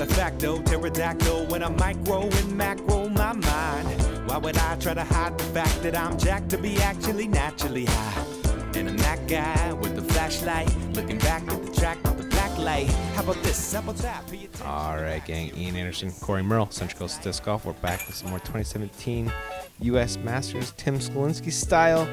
facto, pterodactyl when I micro and macro my mind. Why would I try to hide the fact that I'm jacked to be actually naturally high? And I'm that guy with the flashlight, looking back at the track with the black light. How about this? How about that? Pay attention. All right, gang. Ian Anderson, Corey Merle, Central Coast Disc Golf. We're back with some more 2017 U.S. Masters Tim Selinske style.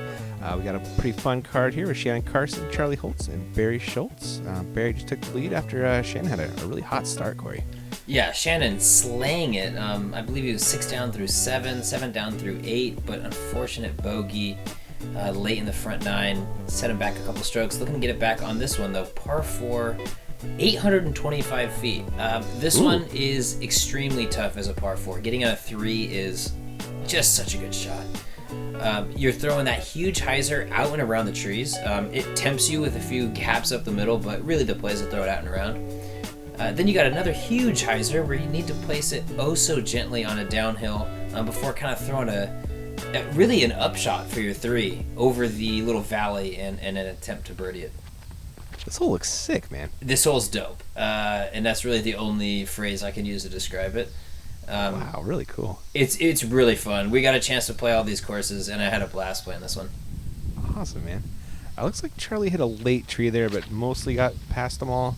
We got a pretty fun card here with Shannon Carson, Charlie Holtz, and Barry Schultz. Barry just took the lead after Shannon had a really hot start, Corey. Yeah, Shannon slaying it. I believe he was 6 down through 7, 7 down through 8, but unfortunate bogey late in the front 9. Set him back a couple strokes. Looking to get it back on this one, though. Par 4, 825 feet. This one is extremely tough as a par 4. Getting on a 3 is just such a good shot. You're throwing that huge hyzer out and around the trees. It tempts you with a few gaps up the middle, but really the play is to throw it out and around. Then you got another huge hyzer where you need to place it oh so gently on a downhill before kind of throwing really an upshot for your 3 over the little valley and an attempt to birdie it. This hole looks sick, man. This hole's dope, and that's really the only phrase I can use to describe it. Wow, really cool. It's really fun. We got a chance to play all these courses, and I had a blast playing this one. Awesome, man. It looks like Charlie hit a late tree there, but mostly got past them all.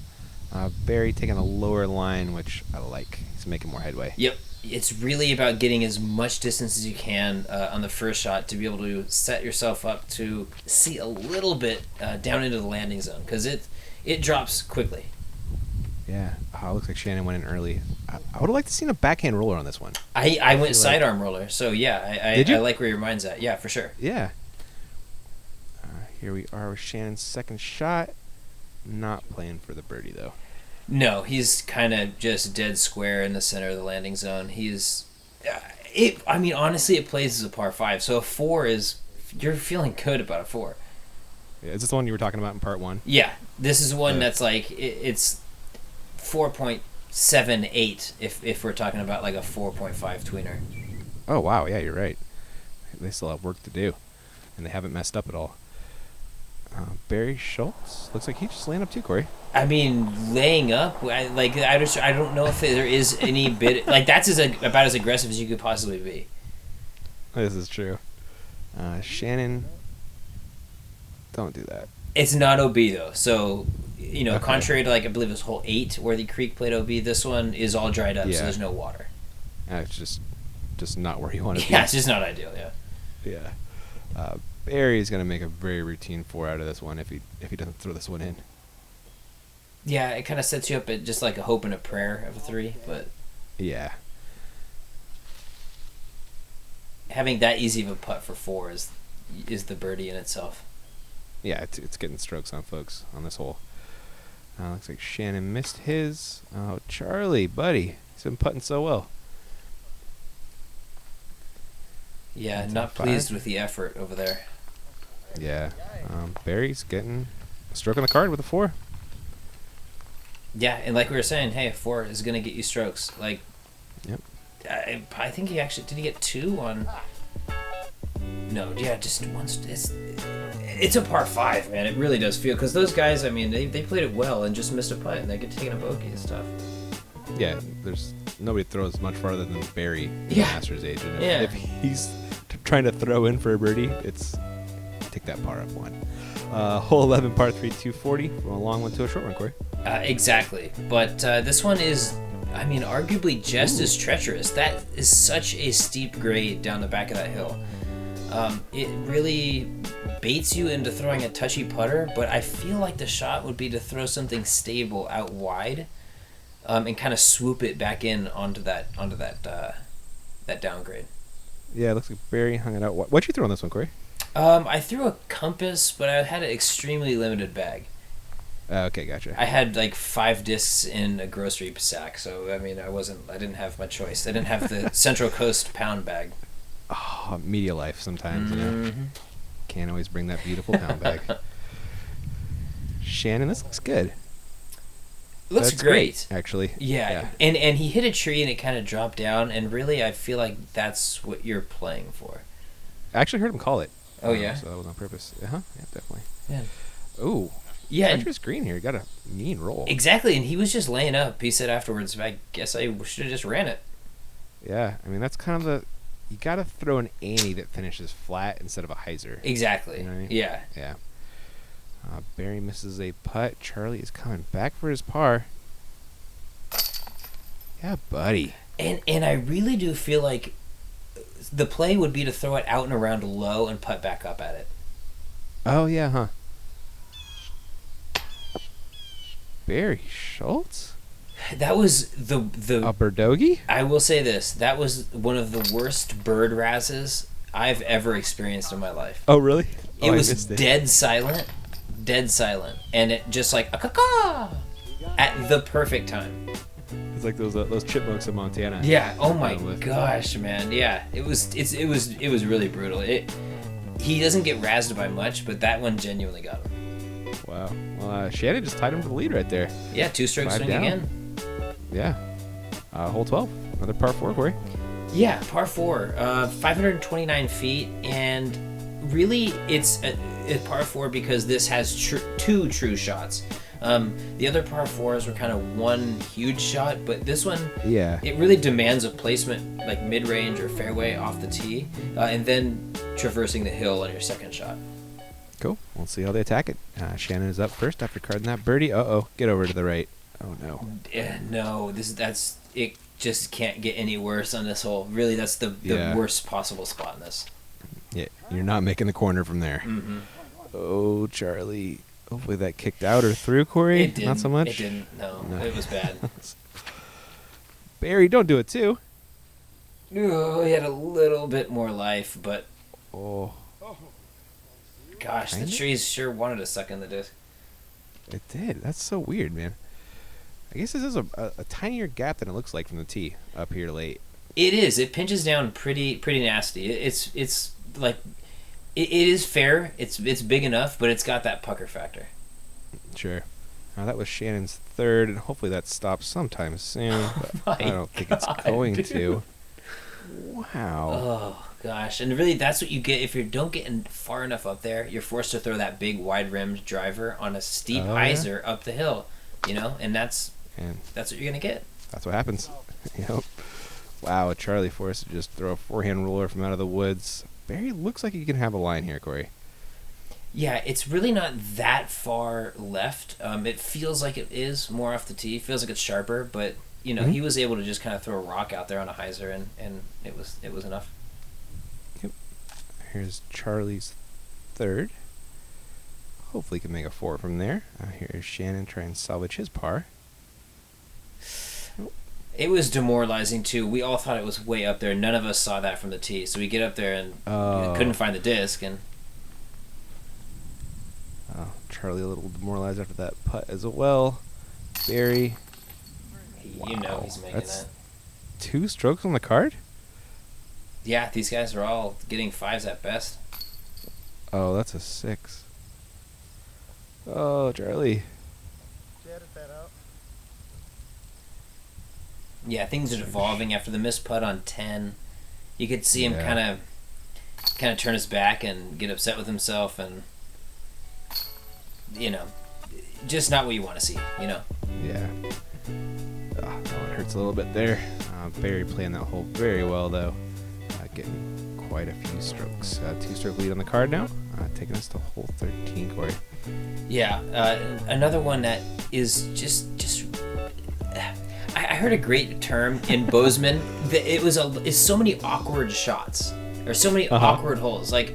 Barry taking a lower line, which I like. He's making more headway. Yep. It's really about getting as much distance as you can on the first shot to be able to set yourself up to see a little bit down into the landing zone, because it drops quickly. Yeah. It looks like Shannon went in early. I would have liked to seen a backhand roller on this one. I went sidearm roller, so yeah, Did you? I like where your mind's at. Yeah, for sure. Yeah. Here we are with Shannon's second shot. Not playing for the birdie, though. No, he's kind of just dead square in the center of the landing zone. Honestly, it plays as a par 5, so a 4 is, you're feeling good about a 4. Yeah, is this the one you were talking about in part 1? Yeah, this is one that's like, it's 4.78 if we're talking about like a 4.5 tweener. Oh, wow. Yeah, you're right. They still have work to do, and they haven't messed up at all. Barry Schultz looks like he just laying up too, Corey. I mean, laying up, I don't know if there is any bit, like that's about as aggressive as you could possibly be. This is true. Shannon, don't do that. It's not OB though, so Okay. Contrary to like I believe it was hole 8 where the creek played OB, this one is all dried up, so there's no water. It's just not where you want to be. Yeah, it's just not ideal. Yeah. Barry's gonna make a very routine 4 out of this one if he doesn't throw this one in. Yeah, it kind of sets you up at just like a hope and a prayer of a 3, but yeah, having that easy of a putt for 4 is the birdie in itself. Yeah, it's getting strokes on folks on this hole. Looks like Shannon missed his. Oh, Charlie, buddy, he's been putting so well. Yeah, not pleased with the effort over there. Yeah, Barry's getting a stroke on the card with a 4. Yeah, and like we were saying, hey, a 4 is going to get you strokes. Like, yep. I think he actually, did he get 2 on? No, yeah, just once. It's a par 5, man. It really does feel, because those guys, I mean, they played it well and just missed a putt, and they get taken a bogey and stuff. Yeah, there's nobody throws much farther than Barry in the Masters age. And if he's trying to throw in for a birdie, it's take that par up 1. Hole 11, par 3, 240, from a long one to a short one, Corey. Exactly. But this one is, I mean, arguably just as treacherous. That is such a steep grade down the back of that hill. It really baits you into throwing a touchy putter, but I feel like the shot would be to throw something stable out wide and kind of swoop it back in onto that downgrade. Yeah, it looks like Barry hung it out. What'd you throw on this one, Corey? I threw a compass, but I had an extremely limited bag. Okay, gotcha. I had like 5 discs in a grocery sack, so I mean, I didn't have my choice. I didn't have the Central Coast pound bag. Oh, media life sometimes, you know. Can't always bring that beautiful pound bag. Shannon, this looks good. Looks That's great, actually. Yeah. And he hit a tree and it kind of dropped down, and really I feel like that's what you're playing for. I actually heard him call it. Oh, yeah? So that was on purpose. Yeah, definitely. Yeah. Ooh, Yeah. Treacherous green here. Got a mean roll. Exactly, and he was just laying up. He said afterwards, I guess I should have just ran it. Yeah, I mean, that's kind of you got to throw an ante that finishes flat instead of a hyzer. Exactly. You know what I mean? Yeah. Yeah. Barry misses a putt. Charlie is coming back for his par. Yeah, buddy. And I really do feel like the play would be to throw it out and around low and putt back up at it. Oh, yeah, huh? Barry Schultz? That was the Upper Dogie? I will say this. That was one of the worst bird razzes I've ever experienced in my life. Oh, really? It was dead silent. Dead silent. And it just like, a caw at the perfect time. It's like those chipmunks in Montana. Yeah. Oh my gosh, man. Yeah. It was really brutal. He doesn't get razzed by much, but that one genuinely got him. Wow. Well, Shannon just tied him to the lead right there. Yeah, 2-stroke swing down. again. Yeah. Hole 12. Another par 4, Corey. Yeah, par 4. 529 feet, and really it's a par 4 because this has two true shots. The other par 4s were kind of one huge shot, but this one, yeah, it really demands a placement like mid-range or fairway off the tee, and then traversing the hill on your second shot. Cool. We'll see how they attack it. Shannon is up first after carding that birdie. Get over to the right. Oh no. No, it just can't get any worse on this hole. Really, that's the worst possible spot in this. Yeah, you're not making the corner from there. Mm-hmm. Oh, Charlie. Hopefully that kicked out or through, Corey. It didn't. Not so much? It didn't. No. It was bad. Barry, don't do it too. Oh, he had a little bit more life, but... Oh. Gosh, the trees sure wanted to suck in the disc. It did. That's so weird, man. I guess this is a tinier gap than it looks like from the tee up here late. It is. It pinches down pretty nasty. It's like... It is fair. It's big enough, but it's got that pucker factor. Sure. That was Shannon's third, and hopefully that stops sometime soon. But I don't think it's going to. Wow. Oh, gosh. And really, that's what you get. If you don't get far enough up there, you're forced to throw that big, wide-rimmed driver on a steep hyzer up the hill. And that's what you're going to get. That's what happens. Yep. Wow, Charlie forced to just throw a forehand roller from out of the woods. Barry looks like he can have a line here, Corey. Yeah, it's really not that far left. It feels like it is more off the tee. It feels like it's sharper, but he was able to just kind of throw a rock out there on a hyzer, and it was enough. Yep. Here's Charlie's third. Hopefully he can make a 4 from there. Here's Shannon trying to salvage his par. It was demoralizing, too. We all thought it was way up there. None of us saw that from the tee. So we get up there and couldn't find the disc. And Charlie a little demoralized after that putt as well. Barry. You know he's making that. 2 strokes on the card? Yeah, these guys are all getting 5s at best. Oh, that's a 6. Oh, Charlie. Yeah, things are evolving after the missed putt on 10. You could see him kind of turn his back and get upset with himself, and just not what you want to see. Yeah. That one hurts a little bit there. Barry playing that hole very well though, getting quite a few strokes. 2-stroke lead on the card now, taking us to hole 13, Corey. Yeah, another one that is just. I heard a great term in Bozeman that it's so many awkward shots or so many awkward holes. Like,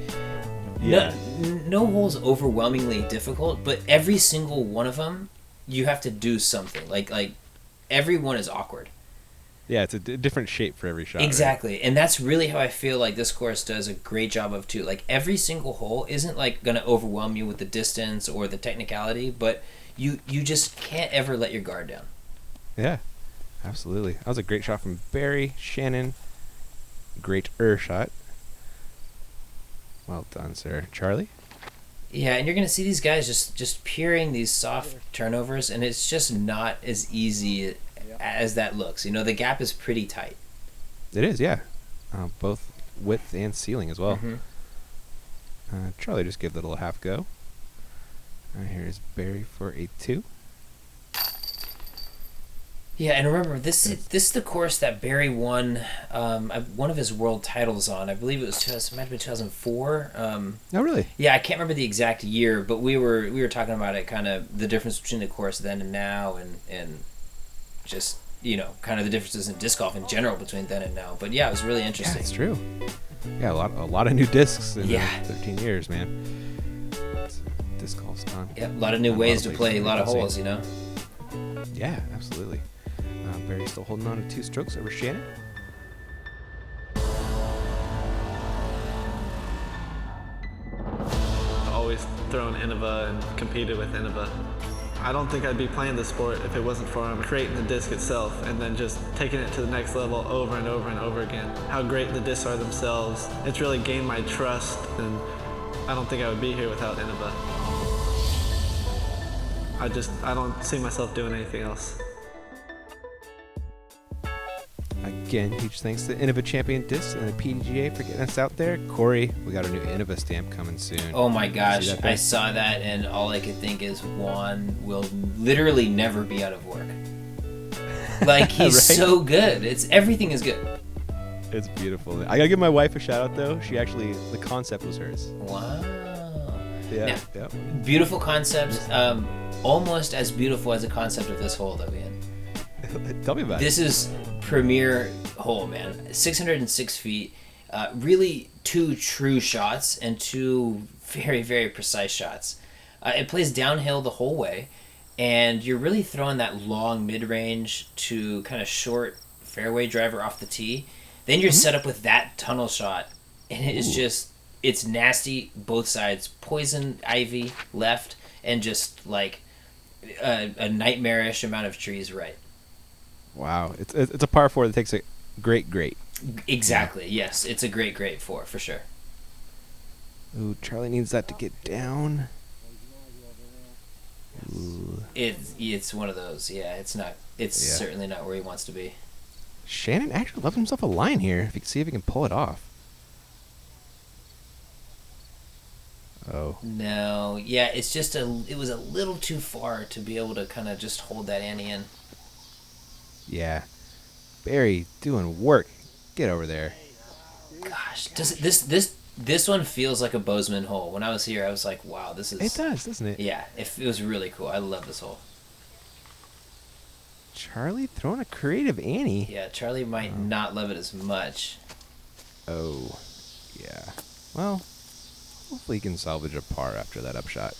no hole's overwhelmingly difficult, but every single one of them you have to do something. Like every one is awkward. Yeah, it's a different shape for every shot. Exactly, right? And that's really how I feel like this course does a great job of too. Like every single hole isn't like gonna overwhelm you with the distance or the technicality, but you just can't ever let your guard down. Yeah. Absolutely. That was a great shot from Barry. Shannon, great shot. Well done, sir. Charlie? Yeah, and you're going to see these guys just peering these soft turnovers, and it's just not as easy as that looks. The gap is pretty tight. It is, yeah. Both width and ceiling as well. Mm-hmm. Charlie just gave the little half go. Here's Barry for a 2. Yeah, and remember, this is the course that Barry won one of his world titles on. I believe it might have been 2004. Oh, really? Yeah, I can't remember the exact year, but we were talking about it, kind of the difference between the course then and now, and just, kind of the differences in disc golf in general between then and now. But yeah, it was really interesting. Yeah, it's true. Yeah, a lot of new discs in 13 years, man. Disc golf's gone. Yeah, a lot of new ways to play a lot of holes, Yeah, absolutely. Barry's still holding on to 2 strokes over Shannon. Always thrown Innova and competed with Innova. I don't think I'd be playing the sport if it wasn't for creating the disc itself and then just taking it to the next level over and over and over again. How great the discs are themselves. It's really gained my trust, and I don't think I would be here without Innova. I don't see myself doing anything else. Again, huge thanks to Innova Champion Discs and the PDGA for getting us out there. Corey, we got our new Innova stamp coming soon. Oh my gosh, I saw that, and all I could think is Juan will literally never be out of work. Like, he's right? So good. Everything is good. It's beautiful. I gotta give my wife a shout out though. The concept was hers. Wow. Yeah. Now, yep. Beautiful concept. Almost as beautiful as the concept of this hole that we had. Tell me about it. This is premier hole, man. 606 feet. Really 2 true shots and 2 very, very precise shots. It plays downhill the whole way, and you're really throwing that long mid-range to kind of short fairway driver off the tee. Then you're set up with that tunnel shot, and it is just, it's nasty both sides. Poison ivy left, and just like a nightmarish amount of trees right. Wow, it's a par 4 that takes a great. Exactly. Yes, it's a great 4 for sure. Ooh, Charlie needs that to get down. Ooh. It's one of those. Yeah, it's not. It's certainly not where he wants to be. Shannon actually left himself a line here. If you can see if he can pull it off. Oh. No. Yeah, it's just it was a little too far to be able to kind of just hold that ante in. Yeah. Barry doing work. Get over there. Gosh, this one feels like a Bozeman hole. When I was here, I was like, wow, this is... It does, doesn't it? Yeah, it was really cool. I love this hole. Charlie throwing a creative ante. Yeah, Charlie might not love it as much. Oh, yeah. Well, hopefully he can salvage a par after that upshot.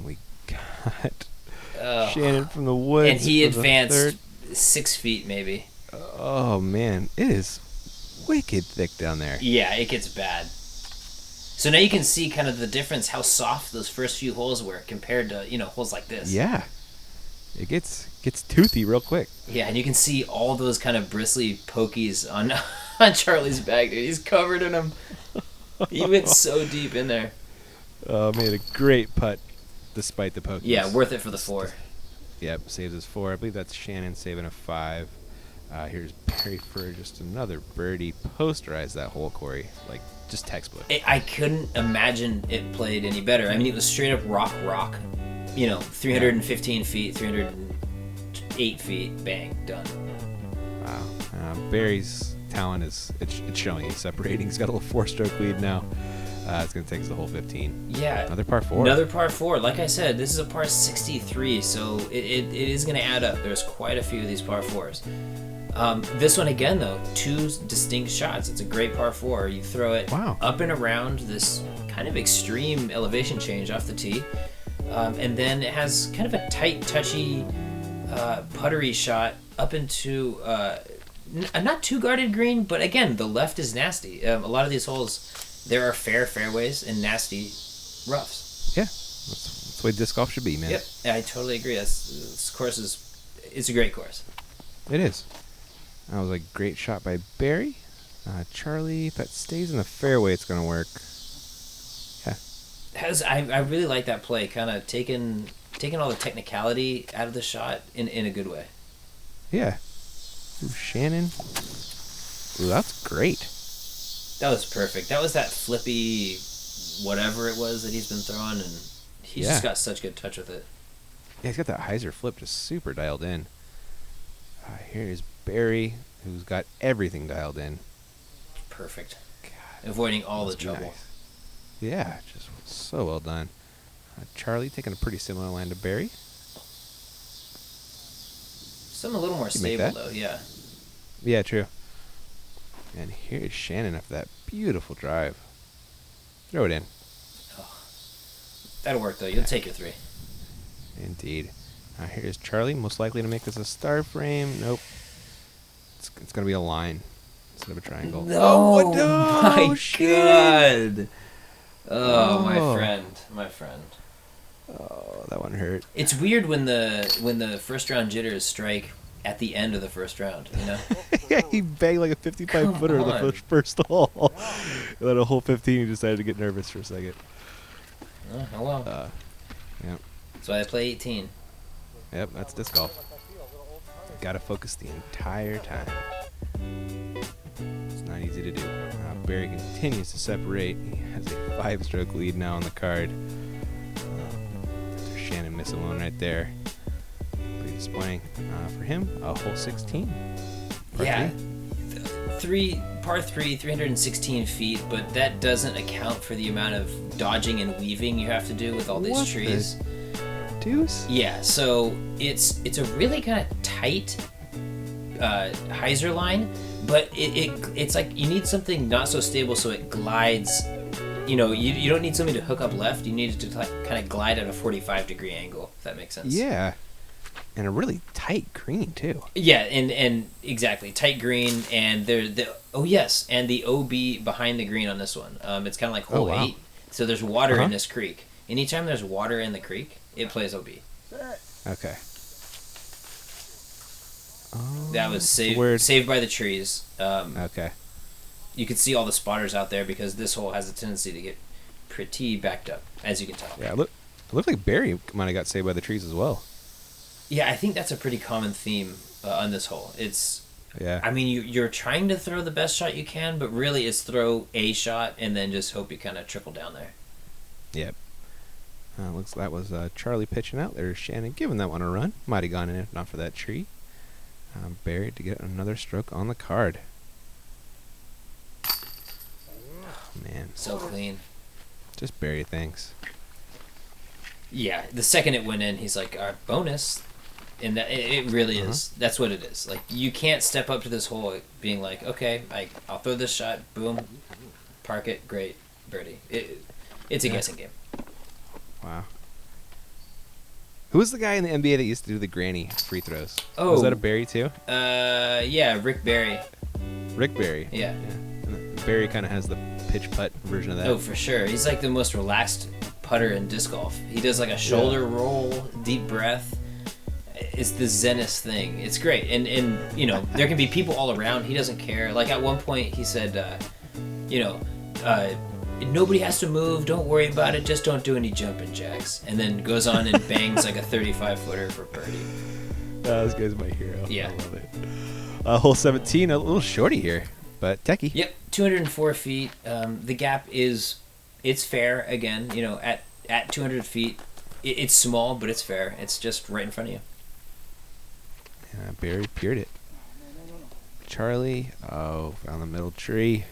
We got Shannon from the woods. And he advanced 6 feet, maybe. Oh, man. It is wicked thick down there. Yeah, it gets bad. So now you can see kind of the difference, how soft those first few holes were compared to, holes like this. Yeah. It gets toothy real quick. Yeah, and you can see all those kind of bristly pokies on Charlie's bag, dude. He's covered in them. He went so deep in there. Made a great putt despite the pokies. Yeah, worth it for the 4. Yep, saves his 4. I believe that's Shannon saving a 5. Here's Barry for just another birdie. Posterize that hole, Corey. Like, just textbook. I couldn't imagine it played any better. I mean, it was straight up rock. 315 feet, 308 feet, bang, done. Wow. Barry's talent it's showing. He's separating. He's got a little 4-stroke lead now. It's going to take us the whole 15. Yeah. Another par 4. Another par 4. Like I said, this is a par 63, so it is going to add up. There's quite a few of these par 4s. This one, again, though, 2 distinct shots. It's a great par 4. You throw it up and around this kind of extreme elevation change off the tee. And then it has kind of a tight, touchy, puttery shot up into a not too guarded green, but again, the left is nasty. A lot of these holes, there are fair fairways and nasty roughs. Yeah, that's the way disc golf should be, man. Yep, I totally agree. This course it's a great course. It is. That was a great shot by Barry. Charlie, if that stays in the fairway, it's going to work. I really like that play, kind of taking all the technicality out of the shot in a good way. Yeah. Ooh, Shannon. Ooh, that's great. That was perfect. That was that flippy whatever it was that he's been throwing, and he's just got such good touch with it. Yeah, he's got that hyzer flip just super dialed in. Here is Barry, who's got everything dialed in. Perfect. God, avoiding all the trouble. Nice. Yeah, just so well done. Charlie taking a pretty similar line to Barry. Some a little more stable, though, yeah. Yeah, true. And here's Shannon after that beautiful drive. Throw it in. Oh, that'll work, though. You'll take your 3. Indeed. Here's Charlie, most likely to make this a star frame. Nope. It's going to be a line instead of a triangle. No, my God. Oh, my friend. Oh, that one hurt. It's weird when the first round jitters strike at the end of the first round, you know? Yeah, he banged like a 55-footer the first hole. And then a hole 15, he decided to get nervous for a second. Oh, well. Yep. That's why I play 18. Yep, that's disc golf. Got to focus the entire time. It's not easy to do. Barry continues to separate. He has a 5-stroke lead now on the card. Shannon missing one right there. Pretty disappointing for him. Hole 16. Yeah. Par 3, 316 feet, but that doesn't account for the amount of dodging and weaving you have to do with all these trees. Deuce? Yeah, so it's a really kind of tight hyzer line, but it's like you need something not so stable so it glides. You know, you don't need something to hook up left. You need it to kind of glide at a 45-degree angle, if that makes sense. Yeah. And a really tight green, too. Yeah, and exactly. Tight green, and the OB behind the green on this one. It's kind of like hole 8. So there's water in this creek. Anytime there's water in the creek, it plays OB. Okay. That was saved by the trees. Okay. You could see all the spotters out there because this hole has a tendency to get pretty backed up, as you can tell. Yeah, it looked like Barry might have got saved by the trees as well. Yeah, I think that's a pretty common theme on this hole. I mean, you're trying to throw the best shot you can, but really it's throw a shot and then just hope you kind of trickle down there. Yep. Looks like that was Charlie pitching out. There's Shannon giving that one a run. Might have gone in if not for that tree. Barry to get another stroke on the card. Oh, man. So clean. Just Barry things. Yeah, the second it went in, he's like, our bonus. And that it really is. That's what it is. Like, you can't step up to this hole being like, okay, I'll throw this shot, boom, park it, great, birdie. It's a guessing game. Wow. Who was the guy in the NBA that used to do the granny free throws? Oh. Was that a Barry too? Yeah, Rick Barry. Rick Barry. Yeah. And Barry kind of has the pitch putt version of that. Oh, for sure. He's like the most relaxed putter in disc golf. He does like a shoulder roll, deep breath. It's the zenest thing. It's great. And you know, there can be people all around. He doesn't care. Like at one point he said, nobody has to move. Don't worry about it. Just don't do any jumping jacks. And then goes on and bangs like a 35-footer for birdie. This guy's my hero. Yeah. I love it. Hole 17, a little shorty here, but techie. Yep, 204 feet. The gap it's fair again. You know, at 200 feet, it's small, but it's fair. It's just right in front of you. Yeah, Barry peered it. Charlie, found the middle tree.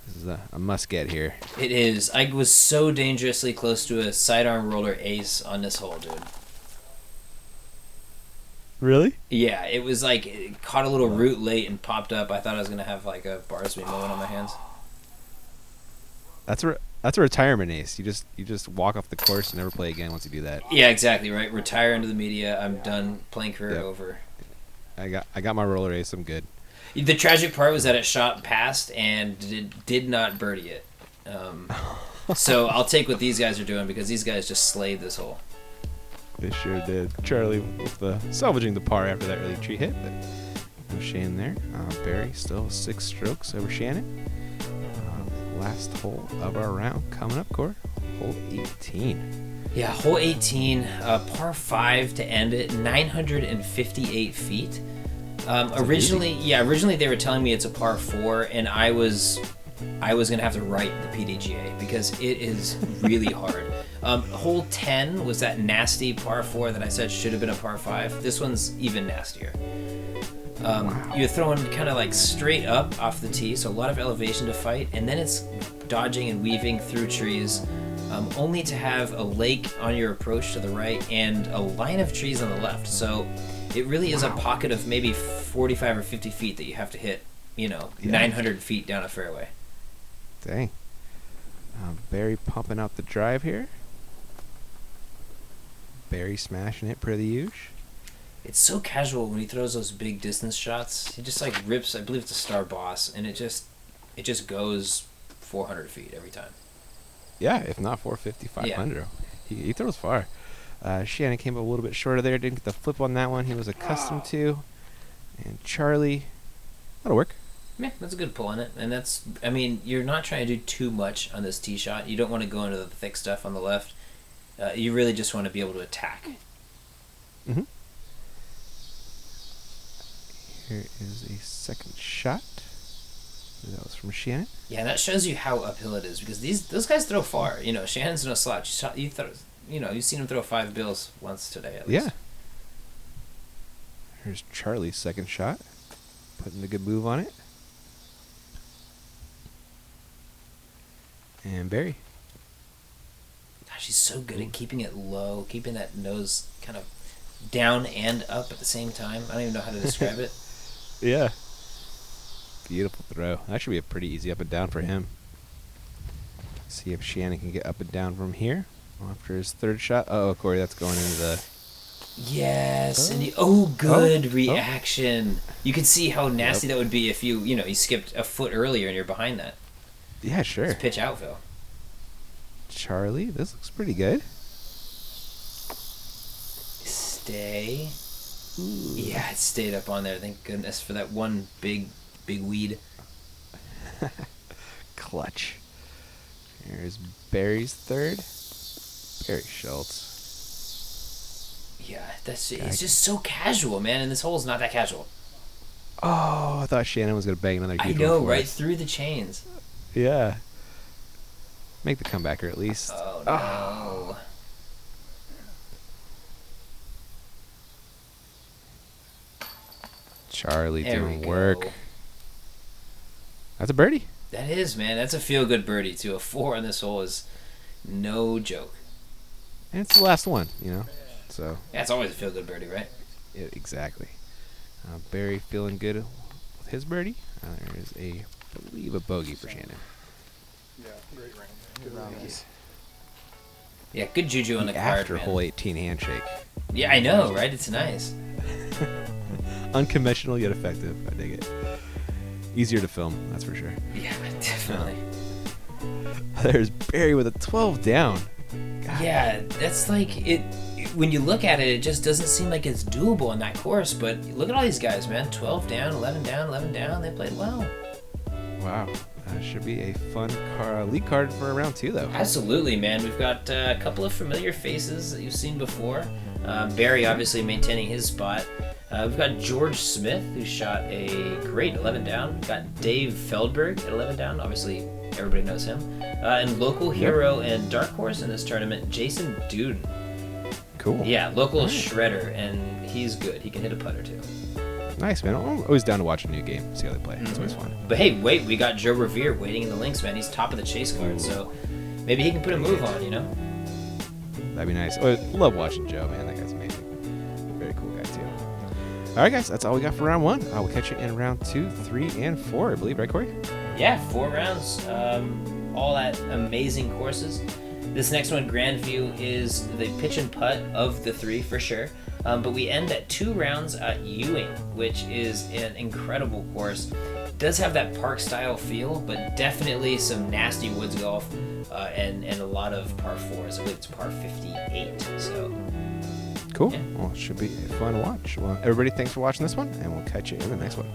This is a must-get here. It is. I was so dangerously close to a sidearm roller ace on this hole, dude. Really? Yeah, it was like it caught a little root late and popped up. I thought I was gonna have like a Barsby moment on my hands. That's a retirement ace. You just walk off the course and never play again once you do that. Yeah, exactly right. Retire into the media. I'm done. Playing career over. I got my roller ace. I'm good. The tragic part was that it shot past and did not birdie it. So I'll take what these guys are doing because these guys just slayed this hole. They sure did. Charlie with salvaging the par after that early tree hit, but no shame there. Barry still 6 strokes over Shannon. Last hole of our round coming up, Corey. Hole 18. Yeah, hole 18, par 5 to end it, 958 feet. Originally they were telling me it's a par 4, and I was I was going to have to write the PDGA because it is really hard. Hole 10 was that nasty par 4 that I said should have been a par 5. This one's even nastier. You're throwing kind of like straight up off the tee, so a lot of elevation to fight, and then it's dodging and weaving through trees, only to have a lake on your approach to the right and a line of trees on the left. So it really is a pocket of maybe 45 or 50 feet that you have to hit, 900 feet down a fairway. Dang. Barry pumping out the drive here. Barry smashing it per the usual. It's so casual when he throws those big distance shots. He just like rips, I believe it's a Star Boss, and it just goes 400 feet every time. Yeah, if not 450, 500. Yeah. He throws far. Shannon came up a little bit short of there. Didn't get the flip on that one he was accustomed to. And Charlie, that'll work. Yeah, that's a good pull on it. And that's, I mean, you're not trying to do too much on this tee shot. You don't want to go into the thick stuff on the left. You really just want to be able to attack. Mm-hmm. Here is a second shot. That was from Shannon. Yeah, that shows you how uphill it is because those guys throw far. Shannon's no slouch. You've seen him throw 5 bills once today at least. Yeah. Here's Charlie's second shot. Putting a good move on it. And Barry. Gosh, he's so good at keeping it low, keeping that nose kind of down and up at the same time. I don't even know how to describe it. Yeah. Beautiful throw. That should be a pretty easy up and down for him. See if Shannon can get up and down from here after his third shot. Oh, Corey, that's going into the... Yes, and good reaction. You can see how nasty that would be if you skipped a foot earlier and you're behind that. Yeah, sure. It's pitch out, Phil. Charlie, this looks pretty good. Stay. Ooh. Yeah, it stayed up on there. Thank goodness for that one big weed. Clutch. Here's Barry's third. Barry Schultz. Yeah, it's just so casual, man, and this hole's not that casual. Oh, I thought Shannon was going to bang another huge one. I know, right through the chains. Yeah. Make the comebacker at least. Oh, no. Charlie doing work. That's a birdie. That is, man. That's a feel-good birdie, too. A 4 on this hole is no joke. And it's the last one, So yeah, it's always a feel-good birdie, right? Yeah, exactly. Barry feeling good with his birdie. There is I believe a bogey for Shannon. Yeah, great round. Good round. Yeah, good juju on the card, after man. hole 18 handshake. Yeah, I know, right? It's nice. Unconventional yet effective. I dig it. Easier to film, that's for sure. Yeah, definitely. There's Barry with a 12 down. God. Yeah, that's like it. When you look at it, it just doesn't seem like it's doable on that course. But look at all these guys, man. 12 down, 11 down, 11 down. They played well. Wow. Should be a fun lead card for round 2, though. Absolutely, man. We've got a couple of familiar faces that you've seen before. Barry obviously maintaining his spot. We've got George Smith, who shot a great 11 down. We've got Dave Feldberg at 11 down. Obviously, everybody knows him. And local hero and dark horse in this tournament, Jason Duden. Cool. Yeah, local shredder, and he's good. He can hit a putter, too. Nice, man. I'm always down to watch a new game, see how they play. It's always fun. But hey, wait, we got Joe Revere waiting in the links, man. He's top of the chase card, so maybe he can put a move on, That'd be nice. I love watching Joe, man. That guy's amazing. Very cool guy, too. All right, guys, that's all we got for round 1. We'll catch you in round 2, 3, and 4, I believe. Right, Corey? Yeah, 4 rounds. All at amazing courses. This next one, Grandview, is the pitch and putt of the 3 for sure. But we end at 2 rounds at Ewing, which is an incredible course. It does have that park-style feel, but definitely some nasty woods golf and a lot of par 4s. I believe it's par 58. So cool. Yeah. Well, it should be a fun watch. Well, everybody, thanks for watching this one, and we'll catch you in the next one.